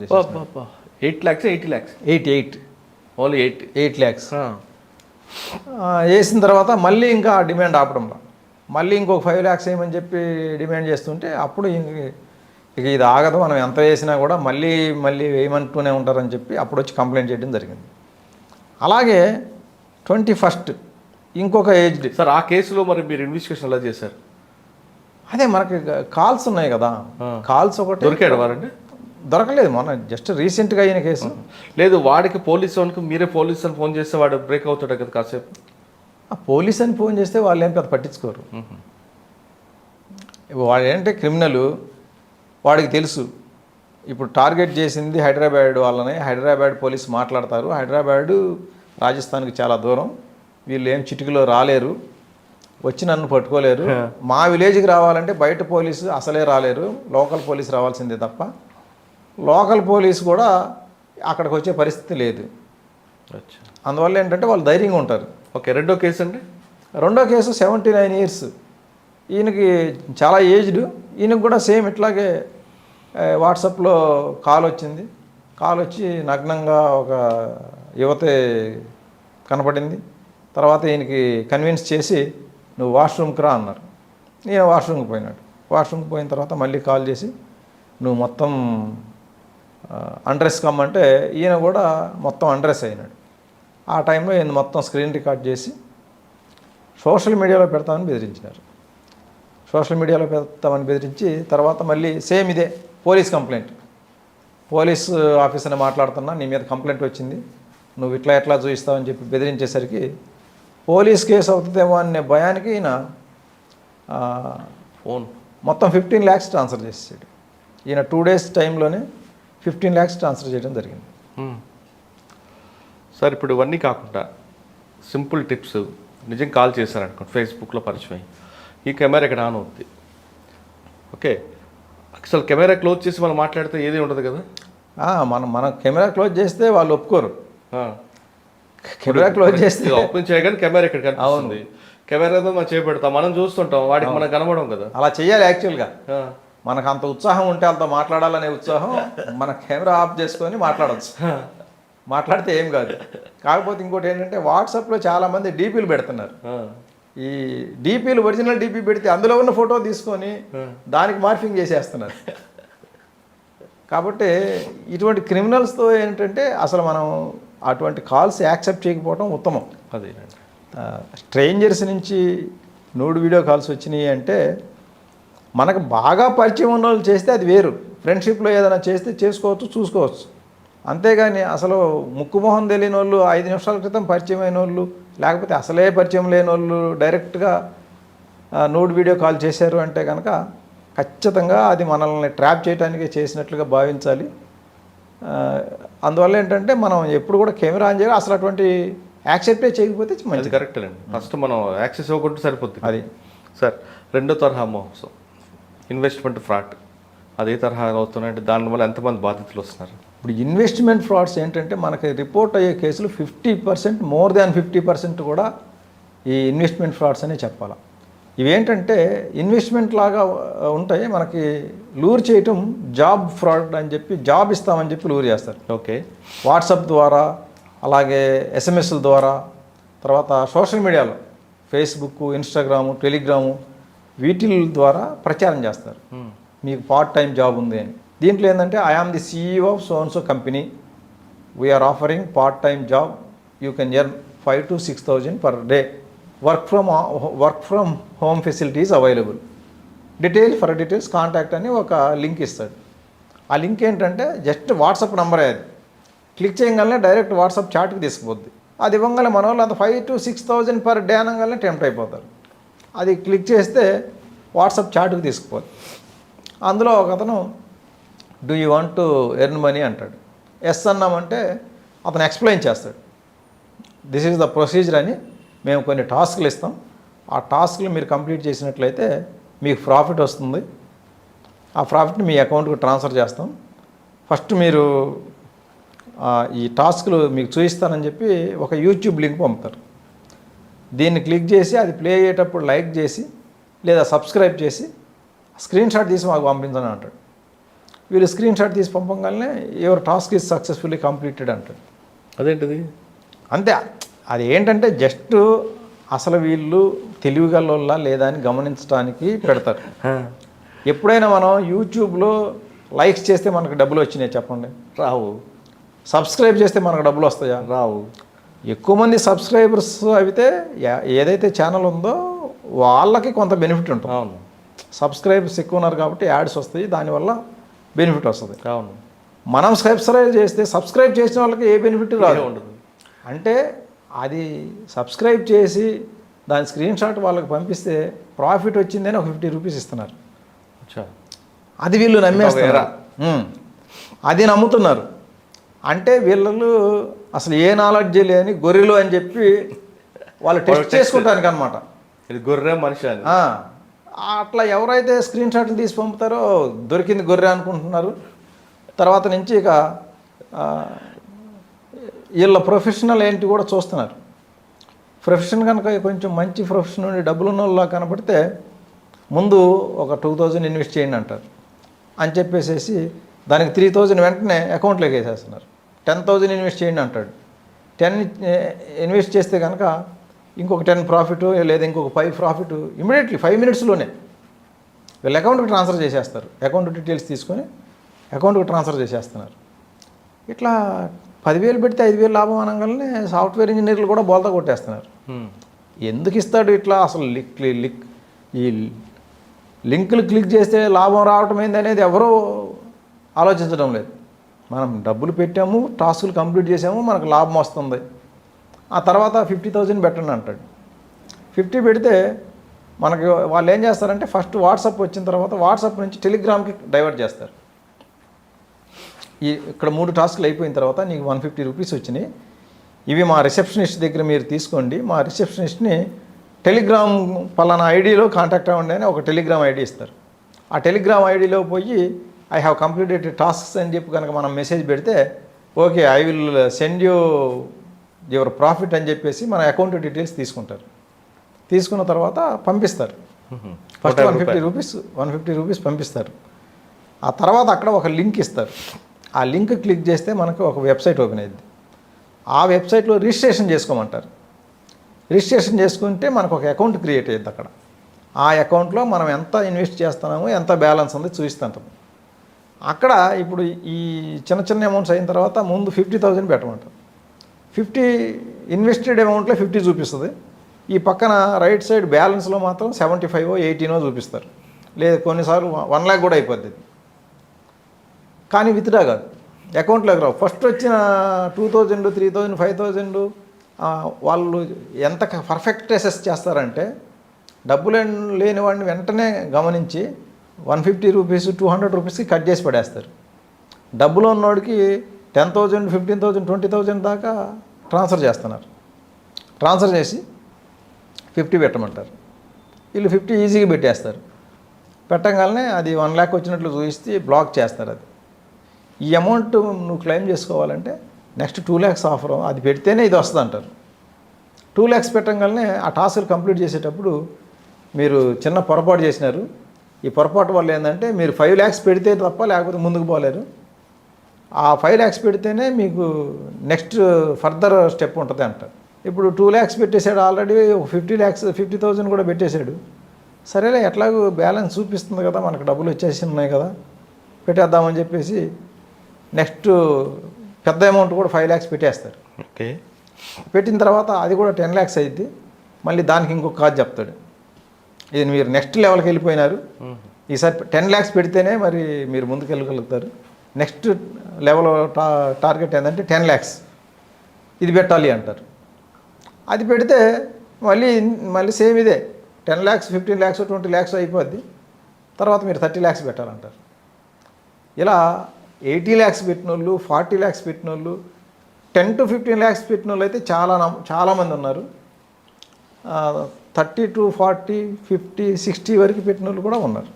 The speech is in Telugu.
చేశారు. 8 lakhs 80 lakhs 8 ఓన్లీ 8 lakhs వేసిన తర్వాత మళ్ళీ ఇంకా డిమాండ్ ఆపడంలో మళ్ళీ ఇంకొక 5 lakhs వేయమని చెప్పి డిమాండ్ చేస్తుంటే అప్పుడు ఇక ఇది ఆగదు, మనం ఎంత వేసినా కూడా మళ్ళీ వేయమంటూనే ఉంటారని చెప్పి అప్పుడు వచ్చి కంప్లైంట్ చేయడం జరిగింది. అలాగే 21st ఇంకొక ఏజ్డ్ సార్ ఆ కేసులో మరి మీరు ఇన్వెస్టిగేషన్ ఎలా చేశారు? అదే మనకి కాల్స్ ఉన్నాయి కదా, కాల్స్ ఒకటి దొరికాడు వారండి? దొరకలేదు, మొన్న జస్ట్ రీసెంట్గా అయిన కేసు. లేదు, వాడికి పోలీసు వాళ్ళకి మీరే పోలీసు అని ఫోన్ చేస్తే వాడు బ్రేక్ అవుతాడు కదా కాసేపు. పోలీస్ అని ఫోన్ చేస్తే వాళ్ళు ఏం పెద్ద పట్టించుకోరు. వాడు ఏంటంటే క్రిమినల్, వాడికి తెలుసు ఇప్పుడు టార్గెట్ చేసింది హైదరాబాద్ వాళ్ళని. హైదరాబాద్ పోలీస్ మాట్లాడతారు, హైదరాబాదు రాజస్థాన్కి చాలా దూరం, వీళ్ళు ఏం చిటికలో రాలేరు, వచ్చి నన్ను పట్టుకోలేరు. మా విలేజ్కి రావాలంటే బయట పోలీసు అసలే రాలేరు, లోకల్ పోలీసు రావాల్సిందే తప్ప లోకల్ పోలీసు కూడా అక్కడికి వచ్చే పరిస్థితి లేదు. అందువల్ల ఏంటంటే వాళ్ళు ధైర్యంగా ఉంటారు. ఓకే, రెండో కేసు అండి? రెండో కేసు 79 years, ఈయనకి చాలా ఏజ్డ్. ఈయనకు కూడా సేమ్ ఇట్లాగే వాట్సాప్లో కాల్ వచ్చింది. కాల్ వచ్చి నగ్నంగా ఒక యువతే కనపడింది. తర్వాత ఈయనకి కన్విన్స్ చేసి నువ్వు వాష్రూమ్కి రా అన్నారు. ఈయన వాష్రూమ్కి పోయినాడు. వాష్రూమ్కి పోయిన తర్వాత మళ్ళీ కాల్ చేసి నువ్వు మొత్తం అండ్రెస్ కమ్మంటే ఈయన కూడా మొత్తం అండ్రెస్ అయినాడు. ఆ టైంలో ఈయన మొత్తం స్క్రీన్ రికార్డ్ చేసి సోషల్ మీడియాలో పెడతామని బెదిరించినారు. సోషల్ మీడియాలో పెడతామని బెదిరించి తర్వాత మళ్ళీ సేమ్ ఇదే పోలీస్ కంప్లైంట్. పోలీస్ ఆఫీసర్ని మాట్లాడుతున్నా, నీ మీద కంప్లైంట్ వచ్చింది, నువ్వు ఎట్లా చూపిస్తావని చెప్పి బెదిరించేసరికి పోలీస్ కేసు అవుతుందేమో అనే భయానికి ఈయన ఫోన్ మొత్తం 15 lakhs ట్రాన్స్ఫర్ చేసాడు. ఈయన 2 days టైంలోనే 15 lakhs ట్రాన్స్ఫర్ చేయడం జరిగింది. సార్ ఇప్పుడు ఇవన్నీ కాకుండా సింపుల్ టిప్స్, నిజం కాల్ చేశారనుకోండి, ఫేస్బుక్లో పరిచయం అయ్యి ఈ కెమెరా ఇక్కడ ఆన్ అవుద్ది, ఓకే, అసలు కెమెరా క్లోజ్ చేసి మనం మాట్లాడితే ఏది ఉండదు కదా. మన కెమెరా క్లోజ్ చేస్తే వాళ్ళు ఒప్పుకోరు. కెమెరా క్లోజ్ చేస్తే ఓపెన్ చేయగానే కెమెరా ఇక్కడ కనిపిస్తుంది, కెమెరాతో మనం చేపెడతాం, మనం చూస్తుంటాం, వాడికి మనం కనబడం కదా. అలా చేయాలి యాక్చువల్గా. మనకు అంత ఉత్సాహం ఉంటే అంత మాట్లాడాలనే ఉత్సాహం, మన కెమెరా ఆఫ్ చేసుకొని మాట్లాడవచ్చు, మాట్లాడితే ఏం కాదు. కాకపోతే ఇంకోటి ఏంటంటే వాట్సాప్లో చాలామంది డీపీలు పెడుతున్నారు. ఈ డీపీలు ఒరిజినల్ డీపీ పెడితే అందులో ఉన్న ఫోటో తీసుకొని దానికి మార్ఫింగ్ చేసేస్తున్నారు. కాబట్టి ఇటువంటి క్రిమినల్స్తో ఏంటంటే అసలు మనం అటువంటి కాల్స్ యాక్సెప్ట్ చేయకపోవడం ఉత్తమం. అదే స్ట్రేంజర్స్ నుంచి నూడు వీడియో కాల్స్ వచ్చినాయి అంటే మనకు బాగా పరిచయం ఉన్న వాళ్ళు చేస్తే అది వేరు, ఫ్రెండ్షిప్లో ఏదైనా చేస్తే చేసుకోవచ్చు, చూసుకోవచ్చు. అంతేగాని అసలు ముక్కుమొహం తెలియని వాళ్ళు 5 నిమిషాల క్రితం పరిచయం అయిన వాళ్ళు, లేకపోతే అసలే పరిచయం లేని వాళ్ళు డైరెక్ట్గా నూడు వీడియో కాల్ చేశారు అంటే కనుక ఖచ్చితంగా అది మనల్ని ట్రాప్ చేయడానికే చేసినట్లుగా భావించాలి. అందువల్ల ఏంటంటే మనం ఎప్పుడు కూడా కెమెరా ఆన్ చేయాలి, అసలు అటువంటి యాక్సెప్టే చేయకపోతే మంచిది. కరెక్ట్ అండి, ఫస్ట్ మనం యాక్సెస్ ఇవ్వకుంటే సరిపోతుంది. అది సార్ రెండో తరహా మోసం, ఇన్వెస్ట్మెంట్ ఫ్రాడ్, అదే తరహా అవుతున్నాయంటే దానివల్ల ఎంతమంది బాధితులు వస్తున్నారు? ఇప్పుడు ఇన్వెస్ట్మెంట్ ఫ్రాడ్స్ ఏంటంటే మనకి రిపోర్ట్ అయ్యే కేసులు 50%, మోర్ దాన్ 50% కూడా ఈ ఇన్వెస్ట్మెంట్ ఫ్రాడ్స్ అనే చెప్పాలి. ఇవేంటంటే ఇన్వెస్ట్మెంట్ లాగా ఉంటాయి, మనకి లూర్ చేయటం జాబ్ ఫ్రాడ్ అని చెప్పి జాబ్ ఇస్తామని చెప్పి లూర్ చేస్తారు. ఓకే, వాట్సాప్ ద్వారా, అలాగే ఎస్ఎంఎస్ల ద్వారా, తర్వాత సోషల్ మీడియాలో ఫేస్బుక్, ఇన్స్టాగ్రాము, టెలిగ్రాము వీటి ద్వారా ప్రచారం చేస్తారు మీకు పార్ట్ టైం జాబ్ ఉంది అని. దీంట్లో ఏంటంటే I am the CEO of so and so company, we're offering part time job, you can earn 5,000 to 6,000 per day, work from home facilities available, details contact అని ఒక లింక్ ఇస్తాడు. ఆ లింక్ ఏంటంటే జస్ట్ వాట్సాప్ నెంబరే, అది క్లిక్ చేయగానే డైరెక్ట్ వాట్సాప్ చాట్కి తీసుకుపోద్ది. అది ఇవ్వగానే మన వాళ్ళు అంత 5,000 to 6,000 per day అనగానే టెంప్ట్ అయిపోతారు. అది క్లిక్ చేస్తే వాట్సాప్ చాట్కి తీసుకుపోద్ది. అందులో ఒక అతను do you want to earn money అంటాడు. ఎస్ అన్నామంటే అతను ఎక్స్ప్లెయిన్ చేస్తాడు, దిస్ ఈజ్ ద ప్రొసీజర్ అని. మేము కొన్ని టాస్క్లు ఇస్తాం, ఆ టాస్క్లు మీరు కంప్లీట్ చేసినట్లయితే మీకు ప్రాఫిట్ వస్తుంది, ఆ ప్రాఫిట్ని మీ అకౌంట్కి ట్రాన్స్ఫర్ చేస్తాం. ఫస్ట్ మీరు ఈ టాస్క్లు మీకు చూపిస్తానని చెప్పి ఒక యూట్యూబ్ లింక్ పంపుతారు. దీన్ని క్లిక్ చేసి అది ప్లే అయ్యేటప్పుడు లైక్ చేసి లేదా సబ్స్క్రైబ్ చేసి స్క్రీన్ షాట్ తీసి మాకు పంపించని అంటాడు. వీళ్ళు స్క్రీన్ షాట్ తీసి పంపగానే your task is successfully completed అంటాడు. అదేంటిది? అంతే. అది ఏంటంటే జస్ట్ అసలు వీళ్ళు తెలివిగల లేదా అని గమనించడానికి పెడతారు. ఎప్పుడైనా మనం యూట్యూబ్లో లైక్స్ చేస్తే మనకు డబ్బులు వచ్చినాయి చెప్పండి? రావు. సబ్స్క్రైబ్ చేస్తే మనకు డబ్బులు వస్తాయా? రావు. ఎక్కువ మంది సబ్స్క్రైబర్స్ అయితే ఏదైతే ఛానల్ ఉందో వాళ్ళకి కొంత బెనిఫిట్ ఉంటుంది. అవును. సబ్స్క్రైబర్స్ ఎక్కువ ఉన్నారు కాబట్టి యాడ్స్ వస్తాయి, దానివల్ల బెనిఫిట్ వస్తుంది. అవును. మనం సబ్స్క్రైబ్ చేసిన వాళ్ళకి ఏ బెనిఫిట్ రాదు. ఉండదు. అంటే అది సబ్స్క్రైబ్ చేసి దాని స్క్రీన్ షాట్ వాళ్ళకి పంపిస్తే ప్రాఫిట్ వచ్చిందని ఒక 50 రూపీస్ ఇస్తున్నారు. అది వీళ్ళు నమ్మేస్తారు. అది నమ్ముతున్నారు. అంటే వీళ్ళు అసలు ఏ నాలెడ్జ్ లేని గొర్రెలు అని చెప్పి వాళ్ళు టెస్ట్ చేసుకుంటానికి అనమాట. ఇది గొర్రె మనిషి అని. అట్లా ఎవరైతే స్క్రీన్ షాట్లు తీసి పంపుతారో దొరికింది గొర్రె అనుకుంటున్నారు. తర్వాత నుంచి ఇక వీళ్ళ ప్రొఫెషనల్ ఏంటి కూడా చూస్తున్నారు. ప్రొఫెషన్ కనుక కొంచెం మంచి ప్రొఫెషన్ ఉండి డబ్బులు ఉన్న వాళ్ళ కనపడితే ముందు ఒక 2000 ఇన్వెస్ట్ చేయండి అంటారు అని చెప్పేసి దానికి 3000 వెంటనే అకౌంట్లోకి వేసేస్తున్నారు. 10,000 ఇన్వెస్ట్ చేయండి అంటాడు. 10 ఇన్వెస్ట్ చేస్తే కనుక ఇంకొక 10 ప్రాఫిట్ లేదా ఇంకొక 5 ప్రాఫిట్ ఇమీడియట్లీ 5 మినిట్స్లోనే వీళ్ళ అకౌంట్కి ట్రాన్స్ఫర్ చేసేస్తారు. అకౌంట్ డీటెయిల్స్ తీసుకొని అకౌంట్కి ట్రాన్స్ఫర్ చేసేస్తున్నారు. ఇట్లా 10,000 పెడితే 5,000 లాభం అనగానే సాఫ్ట్వేర్ ఇంజనీర్లు కూడా బోల్తా కొట్టేస్తున్నారు. ఎందుకు ఇస్తాడు ఇట్లా? అసలు ఈ లింకులు క్లిక్ చేస్తే లాభం రావటం ఏంది అనేది ఎవరూ ఆలోచించడం లేదు. మనం డబ్బులు పెట్టాము, టాస్కులు కంప్లీట్ చేసాము, మనకు లాభం వస్తుంది. ఆ తర్వాత 50,000 పెట్టండి అంటాడు. 50 పెడితే మనకి వాళ్ళు ఏం చేస్తారంటే ఫస్ట్ వాట్సాప్ వచ్చిన తర్వాత వాట్సాప్ నుంచి టెలిగ్రామ్కి డైవర్ట్ చేస్తారు. ఇక్కడ 3 టాస్కులు అయిపోయిన తర్వాత నీకు 150 రూపీస్ వచ్చినాయి, ఇవి మా రిసెప్షనిస్ట్ దగ్గర మీరు తీసుకోండి, మా రిసెప్షనిస్ట్ని టెలిగ్రామ్ పలానా ఐడిలో కాంటాక్ట్ అవ్వండి అని ఒక టెలిగ్రామ్ ఐడి ఇస్తారు. ఆ టెలిగ్రామ్ ఐడిలో పోయి ఐ హ్యావ్ కంప్లీటెడ్ టాస్క్స్ అని చెప్పి కనుక మనం మెసేజ్ పెడితే okay I will send you your profit అని చెప్పేసి మన అకౌంట్ డీటెయిల్స్ తీసుకుంటారు. తీసుకున్న తర్వాత పంపిస్తారు. ఫస్ట్ 150 రూపీస్ పంపిస్తారు. ఆ తర్వాత అక్కడ ఒక లింక్ ఇస్తారు. ఆ లింక్ క్లిక్ చేస్తే మనకు ఒక వెబ్సైట్ ఓపెన్ అయ్యింది. ఆ వెబ్సైట్లో రిజిస్ట్రేషన్ చేసుకోమంటారు. రిజిస్ట్రేషన్ చేసుకుంటే మనకు ఒక అకౌంట్ క్రియేట్ అయ్యింది. అక్కడ ఆ అకౌంట్లో మనం ఎంత ఇన్వెస్ట్ చేస్తున్నామో ఎంత బ్యాలెన్స్ ఉంది చూపిస్తుంటాం. అక్కడ ఇప్పుడు ఈ చిన్న అమౌంట్స్ అయిన తర్వాత ముందు 50,000 పెట్టమంటారు. 50 ఇన్వెస్టెడ్ అమౌంట్లో 50 చూపిస్తుంది. ఈ పక్కన రైట్ సైడ్ బ్యాలెన్స్లో మాత్రం 75 18 చూపిస్తారు. లేదు కొన్నిసార్లు 1 lakh కూడా అయిపోద్ది. కానీ విత్డ్రా కాదు, అకౌంట్లోకి రావు. ఫస్ట్ వచ్చిన 2,000 3,000 5,000 వాళ్ళు ఎంత పర్ఫెక్ట్ అసెస్ చేస్తారంటే డబ్బులు లేని వాడిని వెంటనే గమనించి 150 రూపీస్ 200 రూపీస్కి కట్ చేసి పడేస్తారు. డబ్బులు ఉన్నవాడికి 10,000 15,000 20,000 దాకా ట్రాన్స్ఫర్ చేస్తున్నారు. ట్రాన్స్ఫర్ చేసి 50 పెట్టమంటారు. వీళ్ళు 50 ఈజీగా పెట్టేస్తారు. పెట్టగానే అది 1 lakh వచ్చినట్లు చూపిస్తే బ్లాక్ చేస్తారు. అది ఈ అమౌంట్ నువ్వు క్లెయిమ్ చేసుకోవాలంటే నెక్స్ట్ 2 lakhs ఆఫర్, అది పెడితేనే ఇది వస్తుంది అంటారు. 2 lakhs పెట్టగానే ఆ టాస్క్ కంప్లీట్ చేసేటప్పుడు మీరు చిన్న పొరపాటు చేసినారు, ఈ పొరపాటు వల్ల ఏంటంటే మీరు 5 lakhs పెడితే తప్ప లేకపోతే ముందుకు పోలేరు. ఆ 5 lakhs పెడితేనే మీకు నెక్స్ట్ ఫర్దర్ స్టెప్ ఉంటుంది అంటారు. ఇప్పుడు 2 lakhs పెట్టేశాడు, ఆల్రెడీ 50,000 కూడా పెట్టేశాడు. సరేలే ఎట్లాగో బ్యాలెన్స్ చూపిస్తుంది కదా, మనకు డబ్బులు వచ్చేసి ఉన్నాయి కదా, పెట్టేద్దామని చెప్పేసి నెక్స్ట్ పెద్ద అమౌంట్ కూడా 5 lakhs పెట్టేస్తారు. ఓకే. పెట్టిన తర్వాత అది కూడా 10 lakhs అయింది. మళ్ళీ దానికి ఇంకొక కాజ్ చెప్తాడు, ఇది మీరు నెక్స్ట్ లెవెల్కి వెళ్ళిపోయినారు, ఈసారి 10 lakhs పెడితేనే మరి మీరు ముందుకు వెళ్ళగలుగుతారు. నెక్స్ట్ లెవెల్ టార్గెట్ ఏంటంటే 10 lakhs, ఇది పెట్టాలి అంటారు. అది పెడితే మళ్ళీ సేమ్ ఇదే 10 lakhs 15 lakhs 20 lakhs అయిపోద్ది. తర్వాత మీరు 30 lakhs పెట్టాలంటారు. ఇలా 80 lakhs పెట్టిన వాళ్ళు, 40 lakhs పెట్టిన వాళ్ళు, 10 to 15 lakhs పెట్టిన వాళ్ళు అయితే చాలామంది ఉన్నారు. 30 to 40 50 60 వరకు పెట్టిన వాళ్ళు కూడా ఉన్నారు.